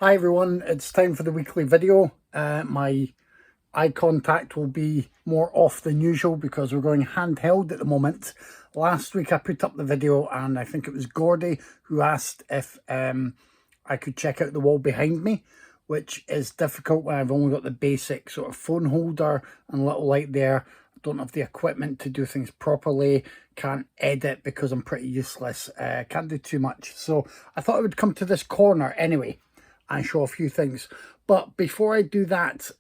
Hi everyone, it's time for the weekly video. My eye contact will be more off than usual because we're going handheld at the moment. Last week I put up the video and I think it was Gordy who asked if I could check out the wall behind me, which is difficult when I've only got the basic sort of phone holder and little light there. I don't have the equipment to do things properly, can't edit because I'm pretty useless, can't do too much. So I thought I would come to this corner anyway and show a few things. But before I do that,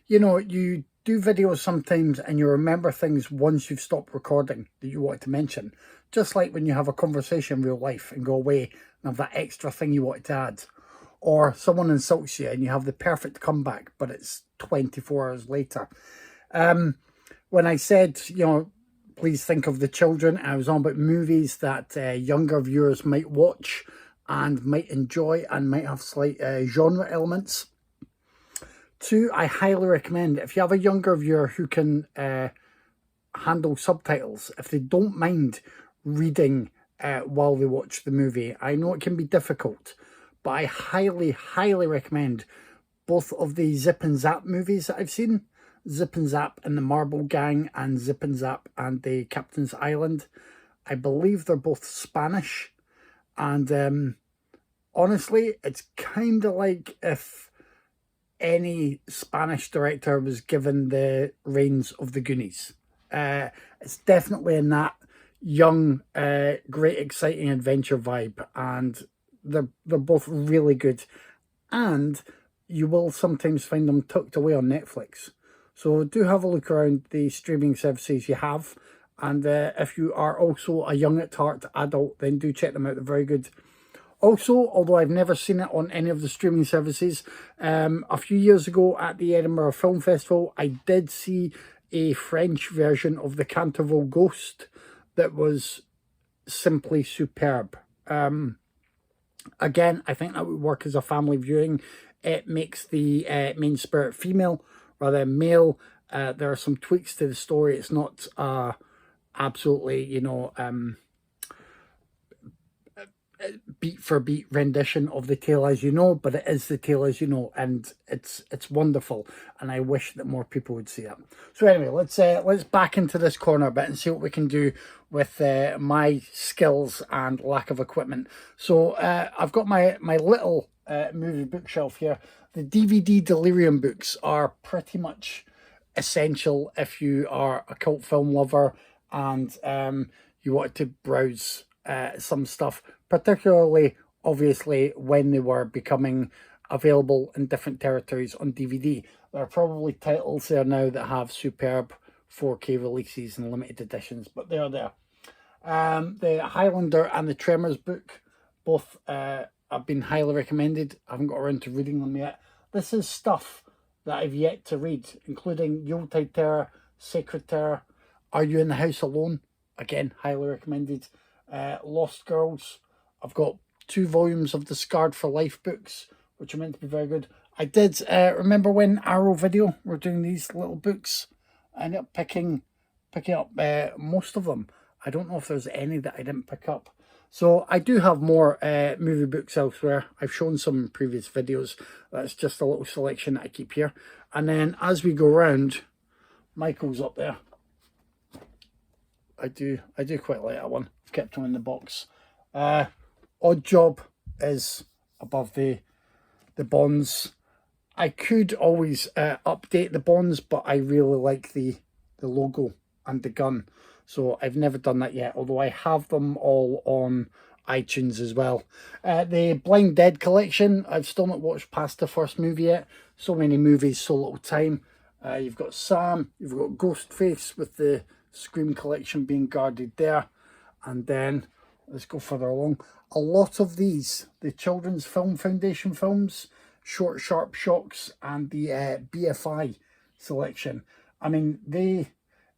you know, you do videos sometimes and you remember things once you've stopped recording that you wanted to mention. Just like when you have a conversation in real life and go away and have that extra thing you wanted to add. Or someone insults you and you have the perfect comeback, but it's 24 hours later. When I said, you know, please think of the children, I was on about movies that younger viewers might watch and might enjoy and might have slight genre elements. Two, I highly recommend, if you have a younger viewer who can handle subtitles, if they don't mind reading while they watch the movie. I know it can be difficult, but I highly recommend both of the Zip and Zap movies that I've seen. Zip and Zap and the Marble Gang and Zip and Zap and the Captain's Island. I believe they're both Spanish. And honestly, it's kind of like if any Spanish director was given the reins of the Goonies. It's definitely in that young, great, exciting adventure vibe, and they're both really good. And you will sometimes find them tucked away on Netflix. So do have a look around the streaming services you have. And if you are also a young at heart adult, then do check them out. They're very good. Also, although I've never seen it on any of the streaming services, a few years ago at the Edinburgh Film Festival, I did see a French version of The Canterville Ghost that was simply superb. Again, I think that would work as a family viewing. It makes the main spirit female rather than male. There are some tweaks to the story. It's not absolutely, you know, beat for beat rendition of the Tale As You Know, but it is the Tale As You Know, and it's wonderful, and I wish that more people would see it. So anyway, let's back into this corner a bit and see what we can do with my skills and lack of equipment. So I've got my little movie bookshelf here. The DVD Delirium books are pretty much essential if you are a cult film lover and you wanted to browse some stuff, particularly obviously when they were becoming available in different territories on DVD. There are probably titles there now that have superb 4K releases and limited editions, but they're there. The Highlander and the Tremors book, both have been highly recommended. I haven't got around to reading them yet. This is stuff that I've yet to read, including Yuletide Terror, Sacred Terror, Are You in the House Alone? Again, highly recommended. Lost Girls. I've got 2 volumes of the Scarred for Life books, which are meant to be very good. I did remember when Arrow Video were doing these little books. I ended up picking up most of them. I don't know if there's any that I didn't pick up. So I do have more movie books elsewhere. I've shown some in previous videos. That's just a little selection that I keep here. And then as we go round, Michael's up there. I do quite like that one. I've kept him in the box. Odd Job is above the Bonds. I could always update the Bonds, but I really like the logo and the gun. So I've never done that yet, although I have them all on iTunes as well. The Blind Dead collection, I've still not watched past the first movie yet. So many movies, so little time. You've got Sam, you've got Ghostface with the Scream collection being guarded there. And then, let's go further along. A lot of these, the Children's Film Foundation films, Short Sharp Shocks and the BFI selection. I mean, they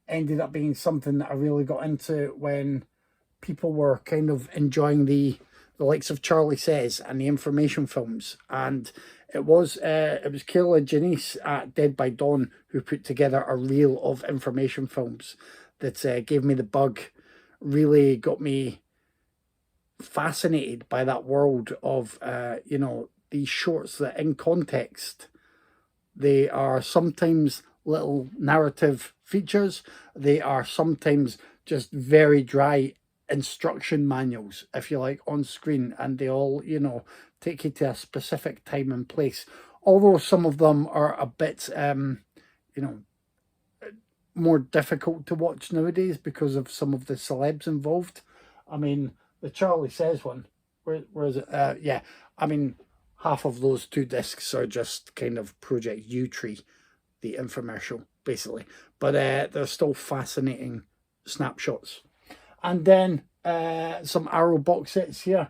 ended up being something that I really got into when people were kind of enjoying the likes of Charlie Says and the information films. And it was Kayla Janice at Dead by Dawn who put together a reel of information films that gave me the bug, really got me fascinated by that world of, you know, these shorts that in context, they are sometimes little narrative features. They are sometimes just very dry instruction manuals, if you like, on screen, and they all, you know, take you to a specific time and place. Although some of them are a bit, you know, more difficult to watch nowadays because of some of the celebs involved. I mean, the Charlie Says one, where is it? Yeah, I mean, half of those 2 discs are just kind of Project Yewtree, the infomercial, basically. But they're still fascinating snapshots. And then some Arrow box sets here.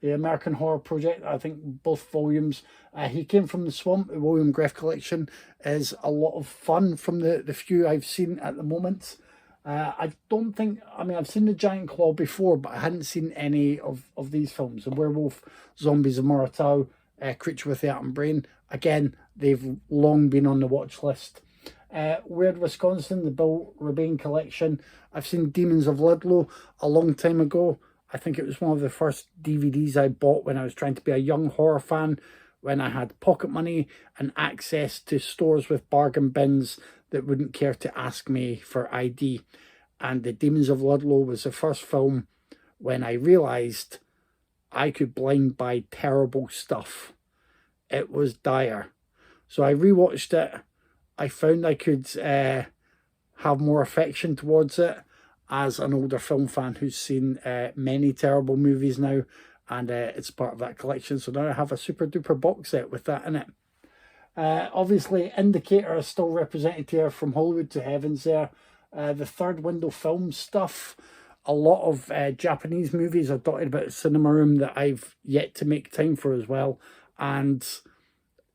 The American Horror Project, I think both volumes. He Came from the Swamp, the William Greff collection, is a lot of fun from the few I've seen at the moment. I don't think, I mean, I've seen The Giant Claw before, but I hadn't seen any of these films. The Werewolf, Zombies of Muratow, Creature with the Atom Brain. Again, they've long been on the watch list. Weird Wisconsin, the Bill Rebane collection. I've seen Demons of Ludlow a long time ago. I think it was one of the first DVDs I bought when I was trying to be a young horror fan, when I had pocket money and access to stores with bargain bins that wouldn't care to ask me for ID. And The Demons of Ludlow was the first film when I realised I could blind buy terrible stuff. It was dire. So I rewatched it. I found I could have more affection towards it as an older film fan who's seen many terrible movies now, and it's part of that collection. So now I have a super duper box set with that in it. Obviously, Indicator is still represented here, From Hollywood to Heavens there. The Third Window Film stuff. A lot of Japanese movies are dotted about the cinema room that I've yet to make time for as well. And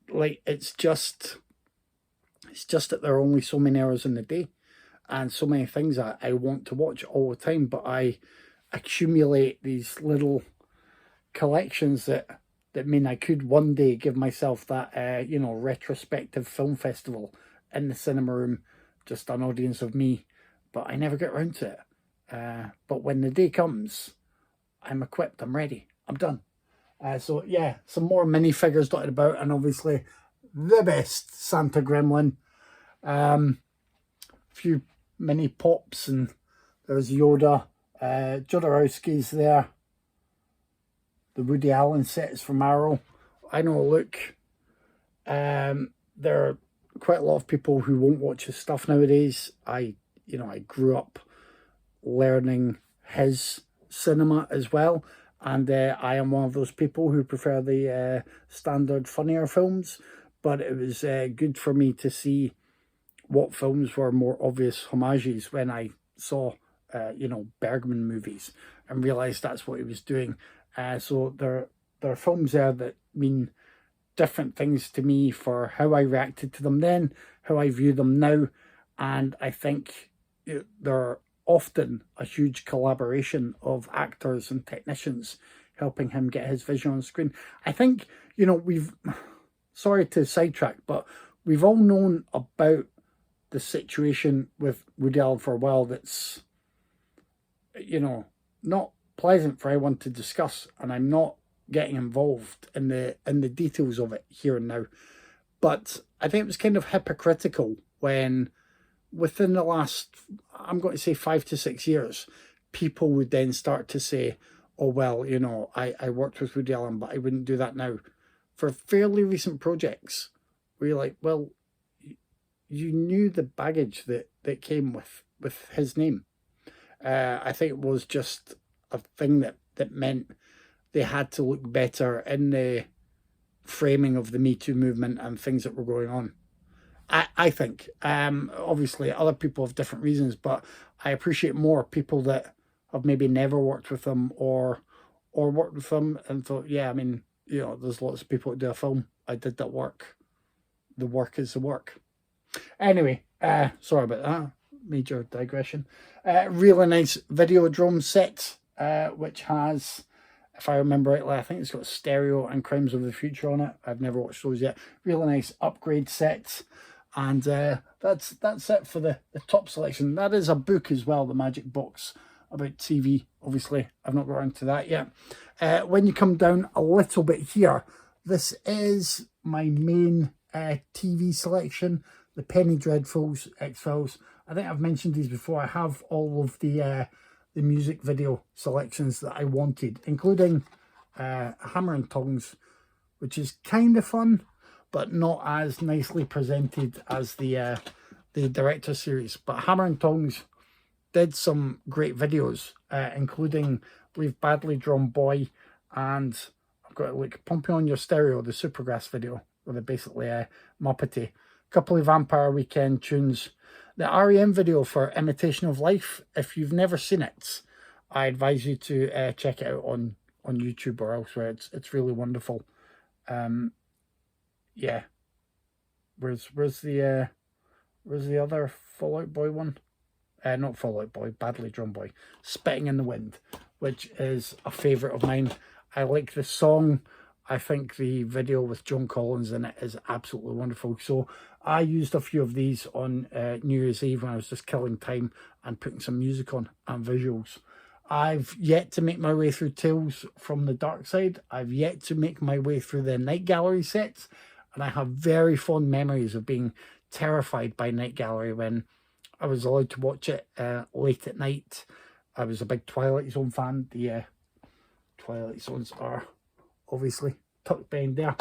like, it's just that there are only so many hours in the day, and so many things I want to watch all the time, but I accumulate these little collections that mean I could one day give myself that, you know, retrospective film festival in the cinema room, just an audience of me, but I never get around to it. But when the day comes, I'm equipped, I'm ready, I'm done. So yeah, some more minifigures dotted about, and obviously the best Santa Gremlin. Few mini pops, and there's Yoda. Jodorowsky's there. The Woody Allen sets from Arrow. I know, look, there are quite a lot of people who won't watch his stuff nowadays. I grew up learning his cinema as well, and I am one of those people who prefer the standard funnier films, but it was good for me to see what films were more obvious homages when I saw, Bergman movies, and realised that's what he was doing. So there are films there that mean different things to me for how I reacted to them then, how I view them now, and I think they're often a huge collaboration of actors and technicians helping him get his vision on screen. I think, sorry to sidetrack, but we've all known about the situation with Woody Allen for a while that's, not pleasant for anyone to discuss, and I'm not getting involved in the details of it here and now. But I think it was kind of hypocritical when, within the last, I'm going to say 5 to 6 years, people would then start to say, oh, well, I worked with Woody Allen, but I wouldn't do that now. For fairly recent projects, where you're like, well, you knew the baggage that came with his name. I think it was just a thing that meant they had to look better in the framing of the Me Too movement and things that were going on. I think, obviously other people have different reasons, but I appreciate more people that have maybe never worked with them or worked with them and thought, yeah, I mean, there's lots of people that do a film. I did that work. The work is the work. Anyway, sorry about that. Major digression. Really nice Videodrome set, which has, if I remember rightly, I think it's got Stereo and Crimes of the Future on it. I've never watched those yet. Really nice upgrade sets. And that's it for the top selection. That is a book as well, The Magic Box, about TV. Obviously, I've not got around to that yet. When you come down a little bit here, This is my main TV selection, the Penny Dreadfuls, X-Files. I think I've mentioned these before. I have all of the music video selections that I wanted, including Hammer and Tongs, which is kind of fun, but not as nicely presented as the director series. But Hammer and Tongs did some great videos, including, I believe, Badly Drawn Boy, and I've got like Pumping on Your Stereo, the Supergrass video, where they're basically Muppety. A couple of Vampire Weekend tunes. The REM video for Imitation of Life, if you've never seen it, I advise you to check it out on YouTube or elsewhere. It's really wonderful. Yeah. Where's the other Fall Out Boy one? Not Fall Out Boy, Badly Drawn Boy. Spitting in the Wind, which is a favourite of mine. I like the song. I think the video with Joan Collins in it is absolutely wonderful. So I used a few of these on New Year's Eve when I was just killing time and putting some music on and visuals. I've yet to make my way through Tales from the Dark Side. I've yet to make my way through the Night Gallery sets. And I have very fond memories of being terrified by Night Gallery when I was allowed to watch it late at night. I was a big Twilight Zone fan. The Twilight Zones are obviously tucked behind there.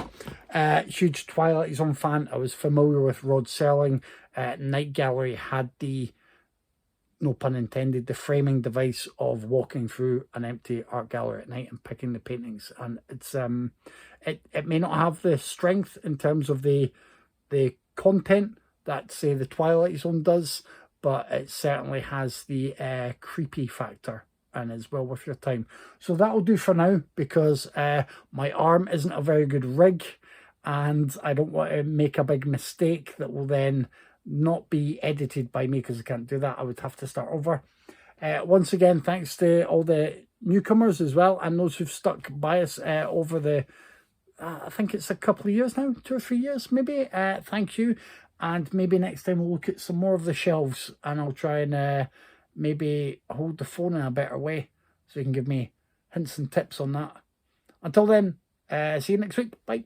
Huge Twilight Zone fan. I was familiar with Rod Serling. Night Gallery had the, no pun intended, the framing device of walking through an empty art gallery at night and picking the paintings. And it's it may not have the strength in terms of the content that, say, the Twilight Zone does, but it certainly has the creepy factor and is well worth your time. So that'll do for now, because my arm isn't a very good rig and I don't want to make a big mistake that will then not be edited by me, because I can't do that. I would have to start over. Once again, thanks to all the newcomers as well, and those who've stuck by us over the, I think it's a couple of years now, 2 or 3 years maybe. Thank you. And maybe next time we'll look at some more of the shelves, and I'll try and maybe hold the phone in a better way so you can give me hints and tips on that. Until then, see you next week. Bye.